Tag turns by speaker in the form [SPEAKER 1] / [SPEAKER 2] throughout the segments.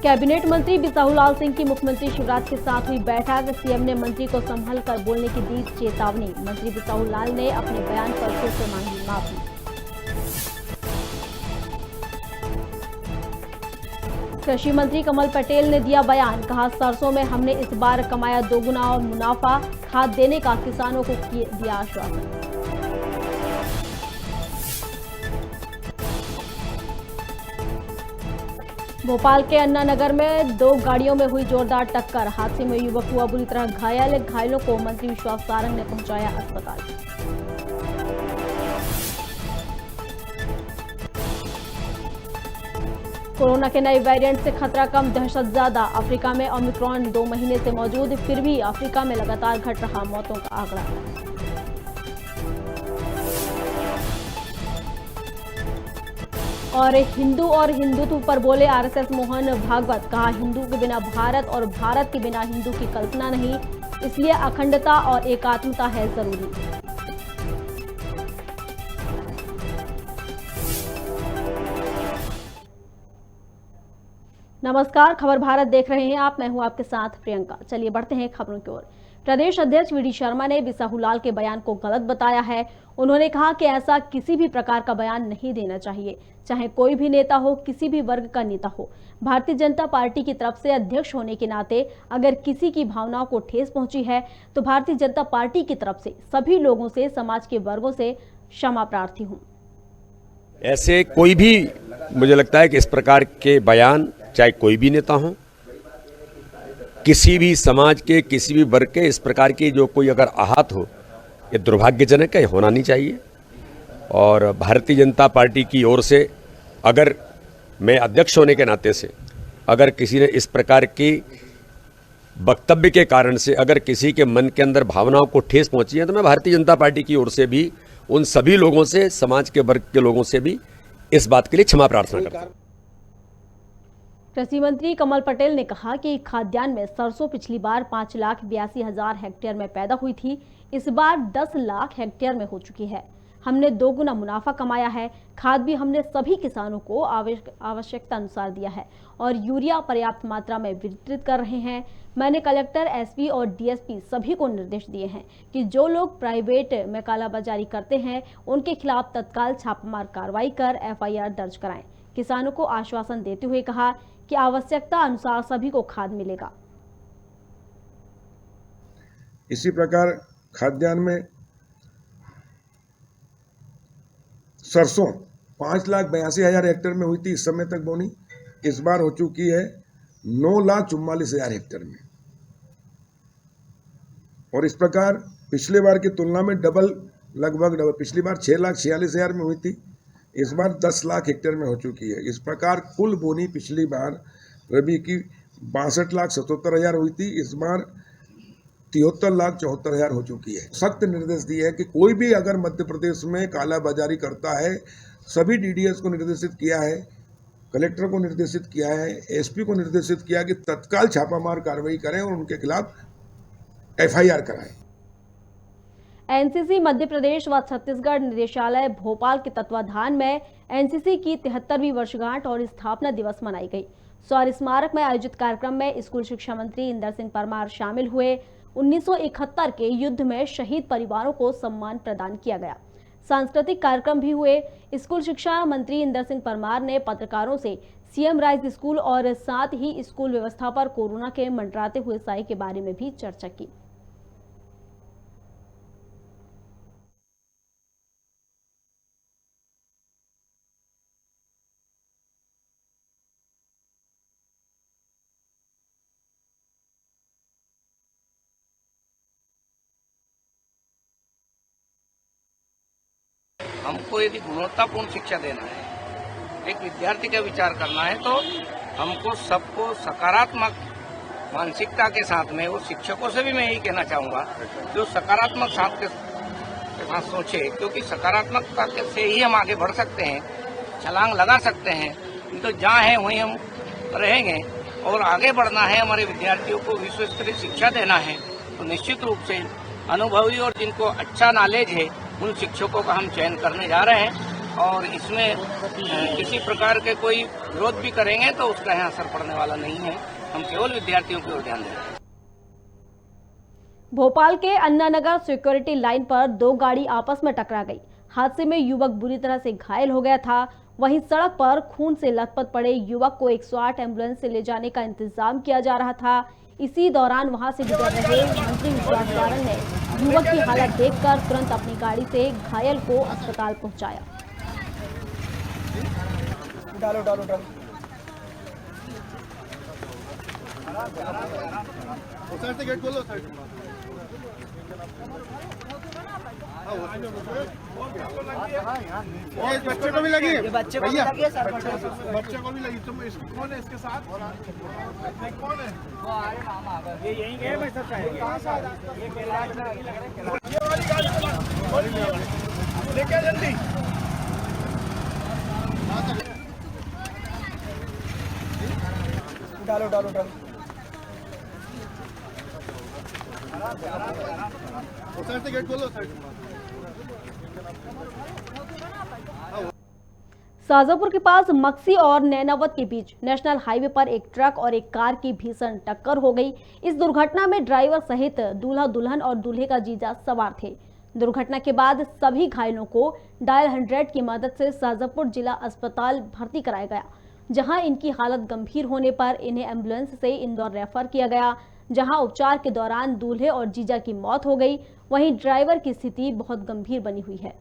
[SPEAKER 1] Cabinet मंत्री बिसाहुलाल सिंह की मुख्यमंत्री शिवराज के साथ हुई बैठक। सीएम ने मंत्री को संभल कर बोलने की दी चेतावनी। मंत्री बिसाहुलाल ने अपने बयान पर फिर से मांगी माफी। कृषि मंत्री कमल पटेल ने दिया बयान, कहा सरसों में हमने इस बार कमाया दोगुना मुनाफा, खाद देने का किसानों को दिया आश्वासन। भोपाल के अन्ना नगर में 2 गाड़ियों में हुई जोरदार टक्कर। हादसे में युवक हुआ बुरी तरह घायल। घायलों को मंत्री विश्वास सारंग ने पहुंचाया अस्पताल। कोरोना के नए वेरिएंट से खतरा कम, दहशत ज्यादा। अफ्रीका में ओमिक्रॉन 2 महीने से मौजूद, फिर भी अफ्रीका में लगातार घट रहा मौतों का आंकड़ा। और हिंदुत्व पर बोले आरएसएस मोहन भागवत, कहा हिंदू के बिना भारत और भारत के बिना हिंदू की कल्पना नहीं, इसलिए अखंडता और एकात्मता है जरूरी। नमस्कार, खबर भारत देख रहे हैं आप। मैं हूं आपके साथ प्रियंका। चलिए बढ़ते हैं खबरों की ओर। प्रदेश अध्यक्ष वी डी शर्मा ने बिसाहुलाल के बयान को गलत बताया है। उन्होंने कहा कि ऐसा किसी भी प्रकार का बयान नहीं देना चाहिए, चाहे कोई भी नेता हो, किसी भी वर्ग का नेता हो। भारतीय जनता पार्टी की तरफ से अध्यक्ष होने के नाते अगर किसी की भावनाओं को ठेस पहुंची है तो भारतीय जनता पार्टी की तरफ से सभी लोगों से, समाज के वर्गों से क्षमा प्रार्थी हूं।
[SPEAKER 2] ऐसे कोई भी, मुझे लगता है कि इस प्रकार के बयान, चाहे कोई भी नेता हो, किसी भी समाज के, किसी भी वर्ग के, इस प्रकार की जो कोई अगर आहत हो, ये दुर्भाग्यजनक है, होना नहीं चाहिए। और भारतीय जनता पार्टी की ओर से अगर मैं अध्यक्ष होने के नाते से अगर किसी ने इस प्रकार की वक्तव्य के कारण से अगर किसी के मन के अंदर भावनाओं को ठेस पहुंची है, तो मैं भारतीय जनता पार्टी की ओर से भी उन सभी लोगों से, समाज के वर्ग के लोगों से भी इस बात के लिए क्षमा प्रार्थना करता हूं।
[SPEAKER 1] कृषि मंत्री कमल पटेल ने कहा कि खाद्यान्न में सरसों पिछली बार 5,82,000 हेक्टेयर में पैदा हुई थी, इस बार 10 लाख हेक्टेयर में हो चुकी है। हमने 2 गुना मुनाफा कमाया है। खाद भी हमने सभी किसानों को आवश्यकता अनुसार दिया है और यूरिया पर्याप्त मात्रा में वितरित कर रहे हैं। मैंने कलेक्टर, एसपी और डीएसपी सभी को निर्देश दिए हैं कि जो लोग प्राइवेट में कालाबाजारी करते हैं उनके खिलाफ तत्काल छापामार कार्रवाई कर एफआईआर दर्ज कराएं। किसानों को आश्वासन देते हुए कहा कि आवश्यकता अनुसार सभी को खाद मिलेगा।
[SPEAKER 3] इसी प्रकार खाद्यान्न में सरसों 5,82,000 हेक्टेयर में हुई थी इस समय तक बोनी, इस बार हो चुकी है 9,44,000 हेक्टेयर में। और इस प्रकार पिछले बार की तुलना में लगभग डबल। पिछली बार 6,46,000 में हुई थी, इस बार 10 लाख हेक्टेयर में हो चुकी है। इस प्रकार कुल बोनी पिछली बार रबी की 62,77,000 हुई थी, इस बार 73,74,000 हो चुकी है। सख्त निर्देश दिए है कि कोई भी अगर मध्य प्रदेश में कालाबाजारी करता है, सभी डीडीएस को निर्देशित किया है, कलेक्टर को निर्देशित किया है, एसपी को निर्देशित किया कि तत्काल छापामार कार्रवाई करें और उनके खिलाफ एफआईआर कराएं।
[SPEAKER 1] एनसीसी मध्य प्रदेश व छत्तीसगढ़ निदेशालय भोपाल के तत्वाधान में एनसीसी की 73वीं वर्षगांठ और स्थापना दिवस मनाई गई। शौर्य स्मारक में आयोजित कार्यक्रम में स्कूल शिक्षा मंत्री इंदर सिंह परमार शामिल हुए। 1971 के युद्ध में शहीद परिवारों को सम्मान प्रदान किया गया। सांस्कृतिक कार्यक्रम भी हुए। स्कूल शिक्षा मंत्री इंदर सिंह परमार ने पत्रकारों से सीएम राइज स्कूल और साथ ही स्कूल व्यवस्था पर कोरोना के मंडराते हुए साए के बारे में भी चर्चा की।
[SPEAKER 4] हमको यदि गुणवत्तापूर्ण शिक्षा देना है, एक विद्यार्थी का विचार करना है, तो हमको सबको सकारात्मक मानसिकता के साथ में, वो शिक्षकों से भी मैं यही कहना चाहूँगा जो सकारात्मक के साथ सोचे, क्योंकि सकारात्मकता से ही हम आगे बढ़ सकते हैं, छलांग लगा सकते हैं। तो जहाँ है वहीं हम रहेंगे और आगे बढ़ना है। हमारे विद्यार्थियों को विश्व स्तरीय शिक्षा देना है, तो निश्चित रूप से अनुभवी और जिनको अच्छा नॉलेज है उन शिक्षकों का हम चयन करने जा रहे हैं और इसमें किसी प्रकार के कोई विरोध भी करेंगे तो उसका यहाँ असर पड़ने वाला नहीं है। हम केवल विद्यार्थियों की ओर ध्यान देंगे।
[SPEAKER 1] भोपाल के अन्ना नगर सिक्योरिटी लाइन पर दो गाड़ी आपस में टकरा गई। हादसे में युवक बुरी तरह से घायल हो गया था। वहीं सड़क पर खून से लथपथ पड़े युवक को 108 एम्बुलेंस से ले जाने का इंतजाम किया जा रहा था। इसी दौरान वहां से गुजर रहे मंत्री विश्वास सारंग ने युवक की हालत देखकर तुरंत अपनी गाड़ी से घायल को अस्पताल पहुंचाया।
[SPEAKER 5] डालो डालो डालो सर से गेट खोलो सर। इस बच्चे को भी लगी है, बच्चे को भी लगी है सर, बच्चे को भी लगी। तुम कौन है इसके साथ? कौन है? वो आ रहे मामा आ गए। ये यहीं गए भाई सब चाहिए। कहां से आ रहा है? ये कैलाश लग रहा है। ये वाली गाड़ी लेके जल्दी। डालो डालो डालो सर से गेट खोलो सर।
[SPEAKER 1] शाजापुर के पास मक्सी और नैनावत के बीच नेशनल हाईवे पर एक ट्रक और एक कार की भीषण टक्कर हो गई। इस दुर्घटना में ड्राइवर सहित दूल्हा दुल्हन और दूल्हे का जीजा सवार थे। दुर्घटना के बाद सभी घायलों को डायल 100 की मदद से शाजापुर जिला अस्पताल भर्ती कराया गया, जहां इनकी हालत गंभीर होने पर इन्हें एम्बुलेंस से इंदौर रेफर किया गया, जहां उपचार के दौरान दूल्हे और जीजा की मौत हो गई। वहीं ड्राइवर की स्थिति बहुत गंभीर बनी हुई है।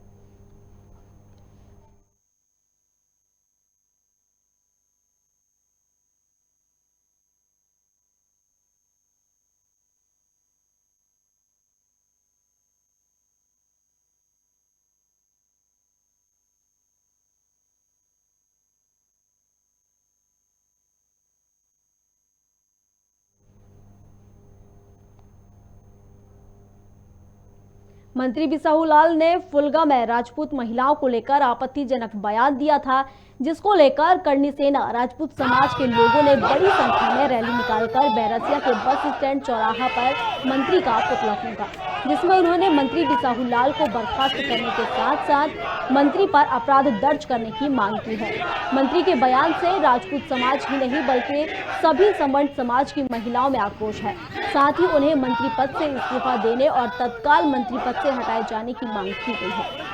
[SPEAKER 1] मंत्री बिसाहूलाल ने फुलगा में राजपूत महिलाओं को लेकर आपत्तिजनक बयान दिया था, जिसको लेकर करनी सेना राजपूत समाज के लोगों ने बड़ी संख्या में रैली निकालकर बैरसिया के बस स्टैंड चौराहा पर मंत्री का पुतला फूंका, जिसमें उन्होंने मंत्री बिसाहूलाल को बर्खास्त करने के साथ साथ मंत्री पर अपराध दर्ज करने की मांग की है। मंत्री के बयान से राजपूत समाज ही नहीं बल्कि सभी संवर्ण समाज की महिलाओं में आक्रोश है। साथ ही उन्हें मंत्री पद से इस्तीफा देने और तत्काल मंत्री पद से हटाए जाने की मांग की गई है।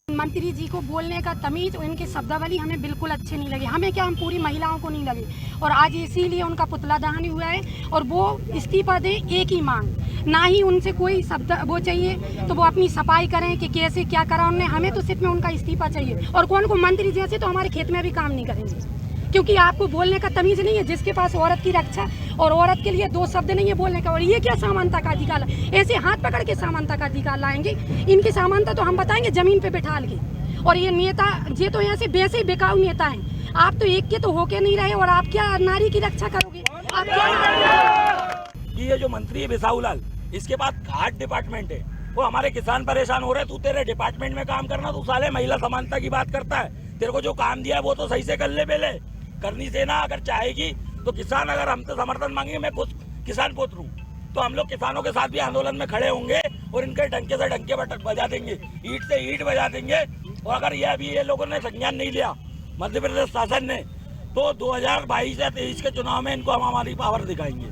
[SPEAKER 6] मंत्री जी को बोलने का तमीज और इनके शब्दावली हमें बिल्कुल अच्छे नहीं लगे। हमें क्या, हम पूरी महिलाओं को नहीं लगे और आज इसीलिए उनका पुतला दहन हुआ है और वो इस्तीफा दे, एक ही मांग, ना ही उनसे कोई शब्द वो चाहिए तो वो अपनी सफाई करें कि कैसे क्या करा उन्होंने। हमें तो सिर्फ में उनका इस्तीफा चाहिए और कौन को मंत्री जैसे तो हमारे खेत में भी काम नहीं करेंगे, क्योंकि आपको बोलने का तमीज नहीं है। जिसके पास औरत की रक्षा और औरत के लिए दो शब्द नहीं है बोलने का, और ये क्या समानता का अधिकार, ऐसे हाथ पकड़ के समानता का अधिकार लाएंगे। इनकी समानता तो हम बताएंगे जमीन पे बैठा के। और ये नेता ये तो ऐसे वैसे ही बेकाऊ नेता हैं। आप तो एक के तो होके नहीं रहे और आप क्या नारी की रक्षा करोगे? आप क्या?
[SPEAKER 7] ये जो मंत्री है बिसाहूलाल, इसके पास घाट डिपार्टमेंट है। वो हमारे किसान परेशान हो रहे, तू तेरे डिपार्टमेंट में काम करना, तू साले महिला समानता की बात करता है। तेरे को जो काम दिया है वो तो सही से कर ले पहले। करनी सेना अगर चाहेगी तो किसान अगर हमसे समर्थन मांगेंगे, मैं खुद किसान पुत्र हूँ, तो हम लोग किसानों के साथ भी आंदोलन में खड़े होंगे और इनके डंके से डंके बजा देंगे, ईंट से ईंट बजा देंगे। और अगर ये अभी ये लोगों ने संज्ञान नहीं लिया मध्य प्रदेश शासन ने, तो 2022 या 23 के चुनाव में इनको हम हमारी पावर दिखाएंगे।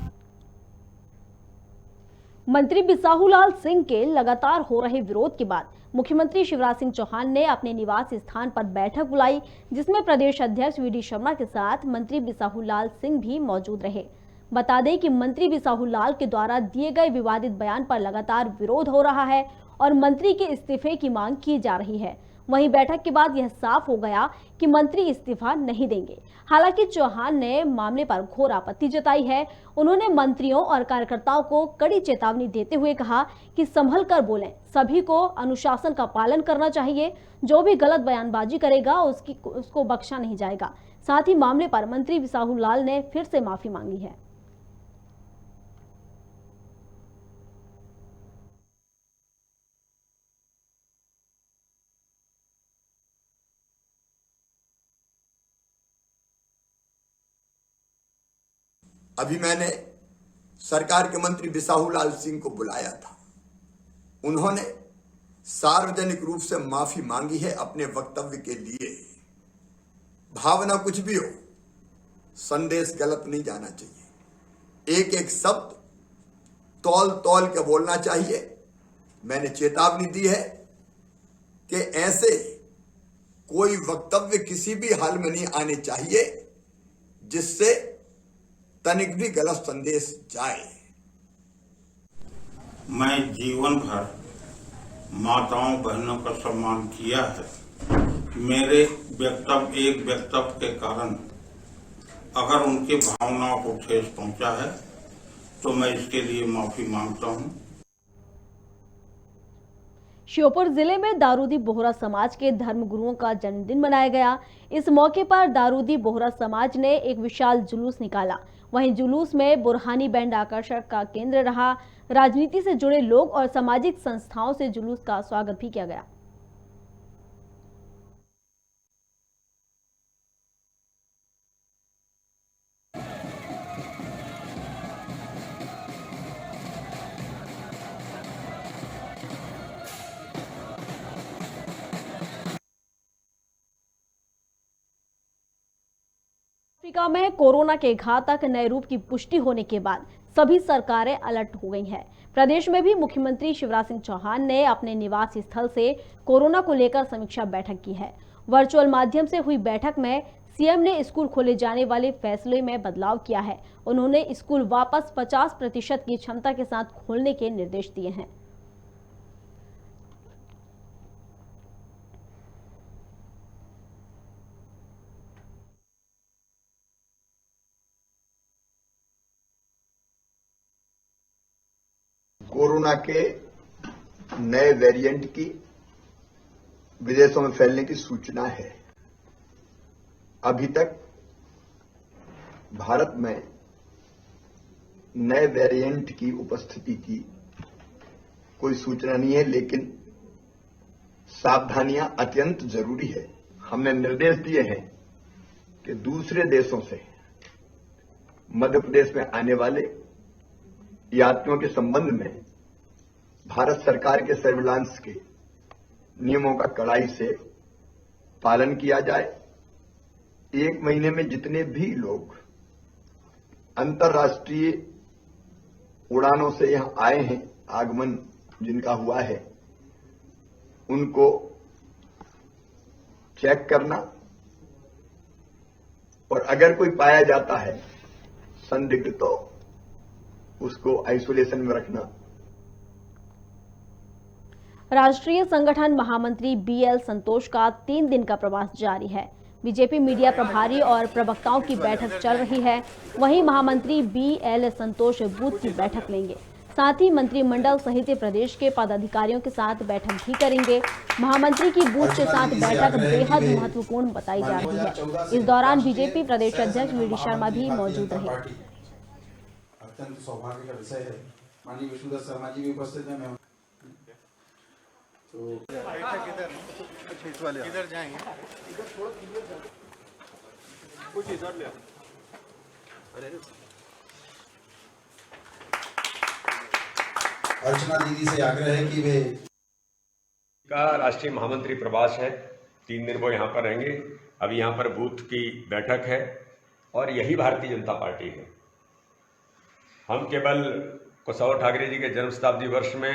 [SPEAKER 1] मंत्री बिसाहूलाल सिंह के लगातार हो रहे विरोध के बाद मुख्यमंत्री शिवराज सिंह चौहान ने अपने निवास स्थान पर बैठक बुलाई, जिसमें प्रदेश अध्यक्ष वी.डी. शर्मा के साथ मंत्री बिसाहुलाल सिंह भी मौजूद रहे। बता दें कि मंत्री बिसाहुलाल के द्वारा दिए गए विवादित बयान पर लगातार विरोध हो रहा है और मंत्री के इस्तीफे की मांग की जा रही है। वहीं बैठक के बाद यह साफ हो गया कि मंत्री इस्तीफा नहीं देंगे। हालांकि चौहान ने मामले पर घोर आपत्ति जताई है। उन्होंने मंत्रियों और कार्यकर्ताओं को कड़ी चेतावनी देते हुए कहा कि संभल कर बोलें, सभी को अनुशासन का पालन करना चाहिए। जो भी गलत बयानबाजी करेगा उसको बख्शा नहीं जाएगा। साथ ही मामले पर मंत्री बिसाहुलाल ने फिर से माफी मांगी है।
[SPEAKER 8] अभी मैंने सरकार के मंत्री बिसाहुलाल सिंह को बुलाया था। उन्होंने सार्वजनिक रूप से माफी मांगी है अपने वक्तव्य के लिए। भावना कुछ भी हो, संदेश गलत नहीं जाना चाहिए। एक एक शब्द तौल तौल के बोलना चाहिए। मैंने चेतावनी दी है कि ऐसे कोई वक्तव्य किसी भी हाल में नहीं आने चाहिए जिससे तनिक भी गलत संदेश जाए।
[SPEAKER 9] मैं जीवन भर माताओं बहनों का सम्मान किया है। मेरे वक्तव्य एक वक्तव्य के कारण अगर उनकी भावनाओं को ठेस पहुंचा है तो मैं इसके लिए माफी मांगता हूं।
[SPEAKER 1] श्योपुर जिले में दारूदी बोहरा समाज के धर्मगुरुओं का जन्मदिन मनाया गया। इस मौके पर दारूदी बोहरा समाज ने एक विशाल जुलूस निकाला। वहीं जुलूस में बुरहानी बैंड आकर्षण का केंद्र रहा। राजनीति से जुड़े लोग और सामाजिक संस्थाओं से जुलूस का स्वागत भी किया गया। अफ्रीका में कोरोना के घातक नए रूप की पुष्टि होने के बाद सभी सरकारें अलर्ट हो गई हैं। प्रदेश में भी मुख्यमंत्री शिवराज सिंह चौहान ने अपने निवास स्थल से कोरोना को लेकर समीक्षा बैठक की है। वर्चुअल माध्यम से हुई बैठक में सीएम ने स्कूल खोले जाने वाले फैसले में बदलाव किया है। उन्होंने स्कूल वापस 50% की क्षमता के साथ खोलने के निर्देश दिए हैं।
[SPEAKER 8] कोरोना के नए वेरिएंट की विदेशों में फैलने की सूचना है। अभी तक भारत में नए वेरिएंट की उपस्थिति की कोई सूचना नहीं है, लेकिन सावधानियां अत्यंत जरूरी है। हमने निर्देश दिए हैं कि दूसरे देशों से मध्य प्रदेश में आने वाले यात्रियों के संबंध में भारत सरकार के सर्विलांस के नियमों का कड़ाई से पालन किया जाए। 1 महीने में जितने भी लोग अंतर्राष्ट्रीय उड़ानों से यहां आए हैं, आगमन जिनका हुआ है, उनको चेक करना और अगर कोई पाया जाता है संदिग्ध तो उसको आइसोलेशन में रखना।
[SPEAKER 1] राष्ट्रीय संगठन महामंत्री बीएल संतोष का 3 दिन का प्रवास जारी है। बीजेपी मीडिया प्रभारी और प्रवक्ताओं की बैठक चल रही है। वहीं महामंत्री बीएल संतोष बूथ की बैठक लेंगे। साथ ही मंत्रिमंडल सहित प्रदेश के पदाधिकारियों के साथ बैठक भी करेंगे। महामंत्री की बूथ के साथ बैठक बेहद महत्वपूर्ण बताई जा रही है। इस दौरान बीजेपी प्रदेश अध्यक्ष वी.डी. शर्मा भी मौजूद रहे।
[SPEAKER 10] अत्यंत सौभाग्य का विषय है। माननीय विष्णुदत्त शर्मा जी भी उपस्थित हैं। तो इधर जाएंगे, कुछ इधर ले। अर्चना दीदी से आग्रह है कि वे
[SPEAKER 2] का राष्ट्रीय महामंत्री प्रवास है। 3 दिन वो यहाँ पर रहेंगे। अभी यहाँ पर बूथ की बैठक है और यही भारतीय जनता पार्टी है। हम केवल कुशवाहा ठाकरे जी के जन्म शताब्दी वर्ष में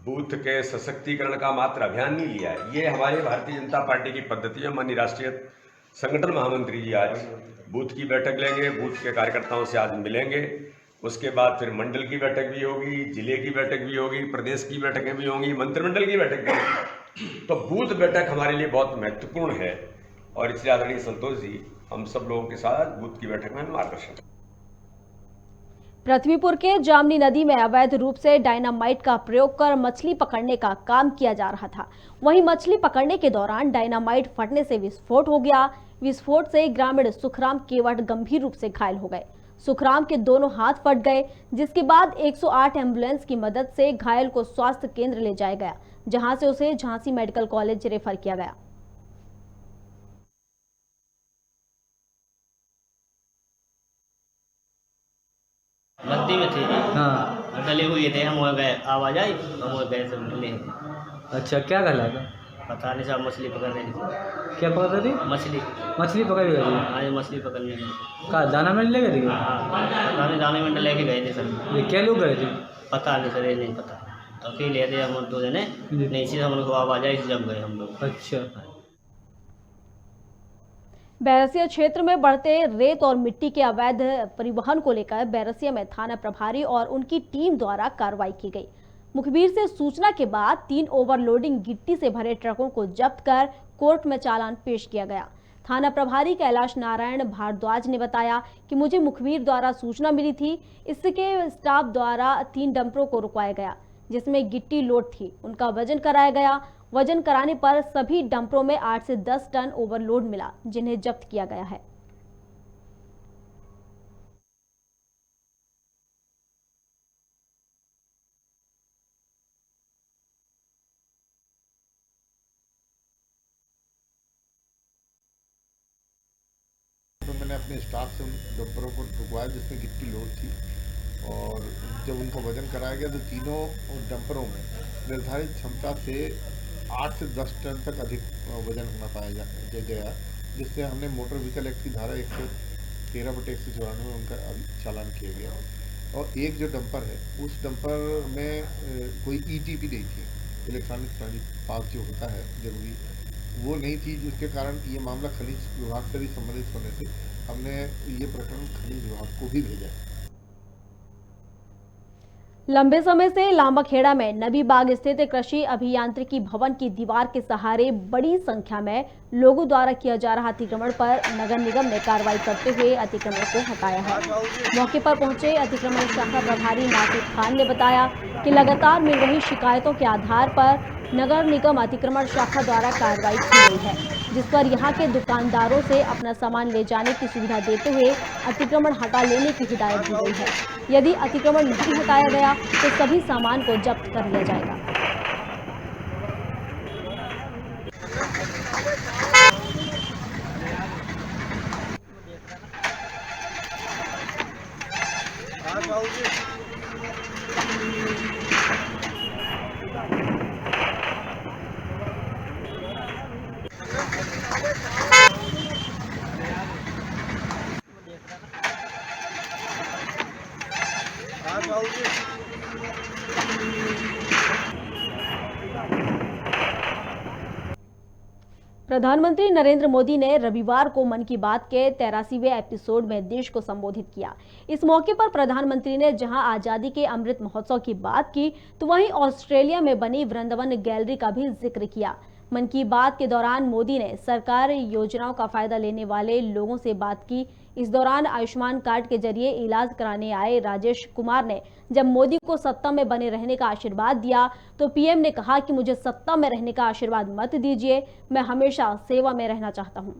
[SPEAKER 2] बूथ के सशक्तिकरण का मात्र अभियान नहीं लिया है। ये हमारे भारतीय जनता पार्टी की पद्धति है। माननीय राष्ट्रीय संगठन महामंत्री जी आज बूथ की बैठक लेंगे, बूथ के कार्यकर्ताओं से आज मिलेंगे, उसके बाद फिर मंडल की बैठक भी होगी, जिले की बैठक भी होगी, प्रदेश की बैठकें भी होंगी, मंत्रिमंडल की बैठक भी होगी। तो बूथ बैठक हमारे लिए बहुत महत्वपूर्ण है और इसलिए आदरणीय संतोष जी हम सब लोगों के साथ बूथ की बैठक में मार्गदर्शन।
[SPEAKER 1] पृथ्वीपुर के जामनी नदी में अवैध रूप से डायनामाइट का प्रयोग कर मछली पकड़ने का काम किया जा रहा था। वहीं मछली पकड़ने के दौरान डायनामाइट फटने से विस्फोट हो गया। विस्फोट से ग्रामीण सुखराम केवट गंभीर रूप से घायल हो गए। सुखराम के दोनों हाथ फट गए, जिसके बाद 108 एम्बुलेंस की मदद से घायल को स्वास्थ्य केंद्र ले जाया गया, जहां से उसे झांसी मेडिकल कॉलेज रेफर किया गया।
[SPEAKER 11] नदी में थे। हाँ, डले हुए थे, हम वहाँ गए, आवाज आई, हम वहाँ गए, सब डले। अच्छा, क्या गला था? पता नहीं साहब, मछली पकड़ रही थी। क्या पकड़ रही थी? मछली पकड़ रही थी। हाँ, मछली पकड़ने गए। कहा दाना मंडी ले गए थे? हाँ, दाना मंडी लेके गए थे सर। ये क्या लोग गए थे? पता नहीं सर, ये नहीं पता। अकेले थे हम 2 जने, नहीं से हम लोग को आवाज आई, जब गए हम लोग। अच्छा।
[SPEAKER 1] बैरसिया क्षेत्र में बढ़ते रेत और मिट्टी के अवैध परिवहन को लेकर बैरसिया में थाना प्रभारी और उनकी टीम द्वारा कार्रवाई की गई। मुखबिर से सूचना के बाद 3 ओवरलोडिंग गिट्टी से भरे ट्रकों को जब्त कर कोर्ट में चालान पेश किया गया। थाना प्रभारी कैलाश नारायण भारद्वाज ने बताया कि मुझे मुखबिर द्वारा सूचना मिली थी। इसके स्टाफ द्वारा 3 डंपरों को रुकवाया गया, जिसमें गिट्टी लोड थी। उनका वजन कराया गया। वजन कराने पर सभी डंपरों में 8 से 10 टन ओवरलोड मिला, जिन्हें जब्त किया गया है।
[SPEAKER 12] तो मैंने अपने स्टाफ से उन डंपरों को रुकवाया जिसमें गिट्टी लोड थी, और जब उनका वजन कराया गया तो तीनों डंपरों में निर्धारित क्षमता से 8 से 10 टन तक अधिक वजन होना पाया गया, जिससे हमने मोटर व्हीकल एक्ट की धारा 113/194 में उनका चालान किया गया। और एक जो डंपर है, उस डंपर में कोई ETP नहीं थी, इलेक्ट्रॉनिक ट्रांजिट पास जो होता है जरूरी, वो नहीं थी, जिसके कारण ये मामला खनिज विभाग से भी संबंधित होने से हमने ये प्रकरण खनिज विभाग को भी भेजा।
[SPEAKER 1] लंबे समय से लांबाखेड़ा में नबी बाग स्थित कृषि अभियांत्रिकी भवन की दीवार के सहारे बड़ी संख्या में लोगों द्वारा किया जा रहा अतिक्रमण पर नगर निगम ने कार्रवाई करते हुए अतिक्रमण को हटाया है। मौके पर पहुंचे अतिक्रमण शाखा प्रभारी नासिर खान ने बताया कि लगातार मिल रही शिकायतों के आधार पर नगर निगम अतिक्रमण शाखा द्वारा कार्रवाई की गई है, जिस पर यहां के दुकानदारों से अपना सामान ले जाने की सुविधा देते हुए अतिक्रमण हटा लेने की हिदायत दी गई है। यदि अतिक्रमण नहीं हटाया गया तो सभी सामान को जब्त कर लिया जाएगा। प्रधानमंत्री नरेंद्र मोदी ने रविवार को मन की बात के 83वें एपिसोड में देश को संबोधित किया। इस मौके पर प्रधानमंत्री ने जहां आजादी के अमृत महोत्सव की बात की, तो वहीं ऑस्ट्रेलिया में बनी वृंदावन गैलरी का भी जिक्र किया। मन की बात के दौरान मोदी ने सरकार योजनाओं का फायदा लेने वाले लोगों से बात की। इस दौरान आयुष्मान कार्ड के जरिए इलाज कराने आए राजेश कुमार ने जब मोदी को सत्ता में बने रहने का आशीर्वाद दिया, तो पीएम ने कहा कि मुझे सत्ता में रहने का आशीर्वाद मत दीजिए, मैं हमेशा सेवा में रहना चाहता हूं।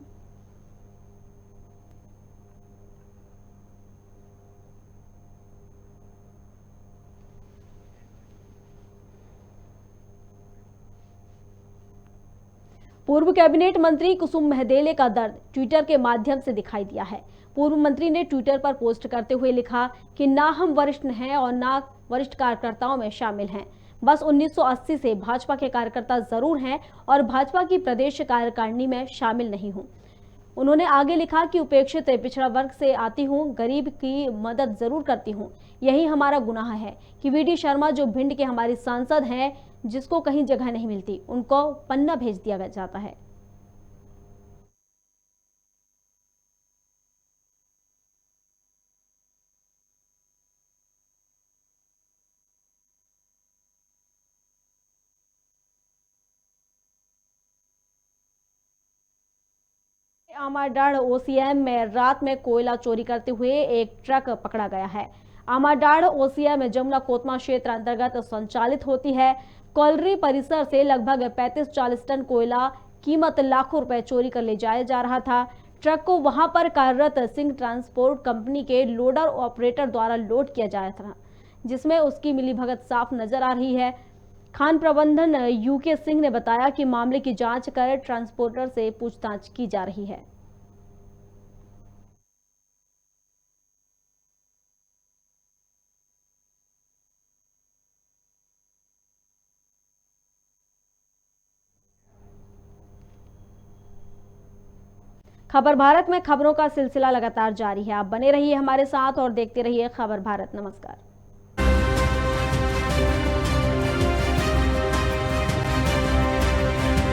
[SPEAKER 1] पूर्व कैबिनेट मंत्री कुसुम महदेले का दर्द ट्विटर के माध्यम से दिखाई दिया है। पूर्व मंत्री ने ट्विटर पर पोस्ट करते हुए लिखा कि ना हम वरिष्ठ हैं और ना वरिष्ठ कार्यकर्ताओं में शामिल हैं, बस 1980 से भाजपा के कार्यकर्ता जरूर हैं और भाजपा की प्रदेश कार्यकारिणी में शामिल नहीं हूं। उन्होंने आगे लिखा कि उपेक्षित पिछड़ा वर्ग से आती हूँ, गरीब की मदद जरूर करती हूँ, यही हमारा गुनाह है कि वीडी शर्मा जो भिंड के हमारी सांसद हैं, जिसको कहीं जगह नहीं मिलती, उनको पन्ना भेज दिया जाता है। आमाडाड़ ओसीएम में रात में कोयला चोरी करते हुए एक ट्रक पकड़ा गया है। आमाडाड़ ओसीएम जमुना कोतमा क्षेत्र अंतर्गत संचालित होती है। कॉलरी परिसर से लगभग 35-40 टन कोयला कीमत लाखों रुपए चोरी कर ले जाया जा रहा था। ट्रक को वहां पर कार्यरत सिंह ट्रांसपोर्ट कंपनी के लोडर ऑपरेटर द्वारा लोड किया जा रहा था, जिसमें उसकी मिलीभगत साफ नजर आ रही है। खान प्रबंधन यूके सिंह ने बताया कि मामले की जांच कर ट्रांसपोर्टर से पूछताछ की जा रही है। खबर भारत में खबरों का सिलसिला लगातार जारी है। आप बने रहिए हमारे साथ और देखते रहिए खबर भारत। नमस्कार।